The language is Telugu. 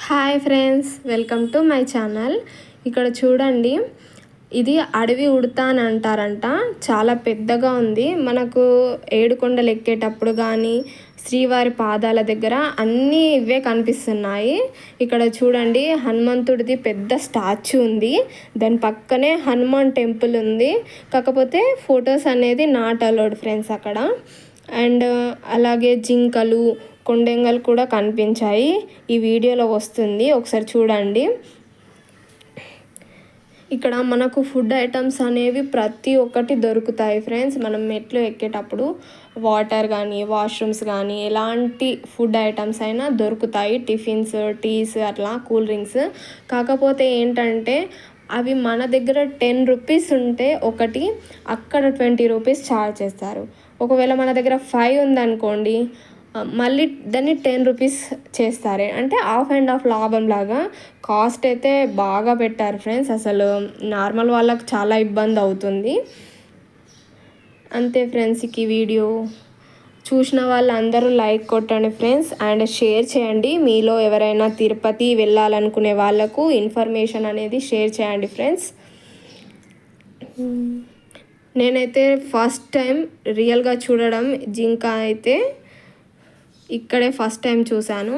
Hi friends, welcome to my channel. ఇక్కడ చూడండి, ఇది అడవి ఉడత అని అంటారంట. చాలా పెద్దగా ఉంది. మనకు ఏడుకొండలు ఎక్కేటప్పుడు కానీ శ్రీవారి పాదాల దగ్గర అన్నీ ఇవే కనిపిస్తున్నాయి. ఇక్కడ చూడండి, హనుమంతుడిది పెద్ద స్టాచ్యూ ఉంది. దాని పక్కనే హనుమాన్ టెంపుల్ ఉంది. కాకపోతే ఫొటోస్ అనేది నాట్ అలౌడ్ ఫ్రెండ్స్ అక్కడ. అండ్ అలాగే జింకలు, కొండెంగలు కూడా కనిపించాయి. ఈ వీడియోలో వస్తుంది, ఒకసారి చూడండి. ఇక్కడ మనకు ఫుడ్ ఐటమ్స్ అనేవి ప్రతి ఒక్కటి దొరుకుతాయి ఫ్రెండ్స్. మనం మెట్లు ఎక్కేటప్పుడు వాటర్ కానీ, వాష్రూమ్స్ కానీ, ఎలాంటి ఫుడ్ ఐటమ్స్ అయినా దొరుకుతాయి. టిఫిన్స్, టీస్, అట్లా కూల్ డ్రింక్స్. కాకపోతే ఏంటంటే అవి మన దగ్గర 10 రూపీస్ ఉంటే ఒకటి, అక్కడ 20 రూపీస్ ఛార్జ్ చేస్తారు. ఒకవేళ మన దగ్గర 5 ఉందనుకోండి, మళ్ళీ దాన్ని 10 రూపీస్ చేస్తారు. అంటే ఆఫ్ అండ్ ఆఫ్ లాభం లాగా. కాస్ట్ అయితే బాగా పెట్టారు ఫ్రెండ్స్. అసలు నార్మల్ వాళ్ళకి చాలా ఇబ్బంది అవుతుంది. అంతే ఫ్రెండ్స్, ఈ వీడియో చూసిన వాళ్ళందరూ లైక్ కొట్టండి ఫ్రెండ్స్, అండ్ షేర్ చేయండి. మీలో ఎవరైనా తిరుపతి వెళ్ళాలనుకునే వాళ్ళకు ఇన్ఫర్మేషన్ అనేది షేర్ చేయండి ఫ్రెండ్స్. నేనైతే ఫస్ట్ టైం రియల్గా చూడడం జింక అయితే ఇక్కడే ఫస్ట్ టైం చూశాను.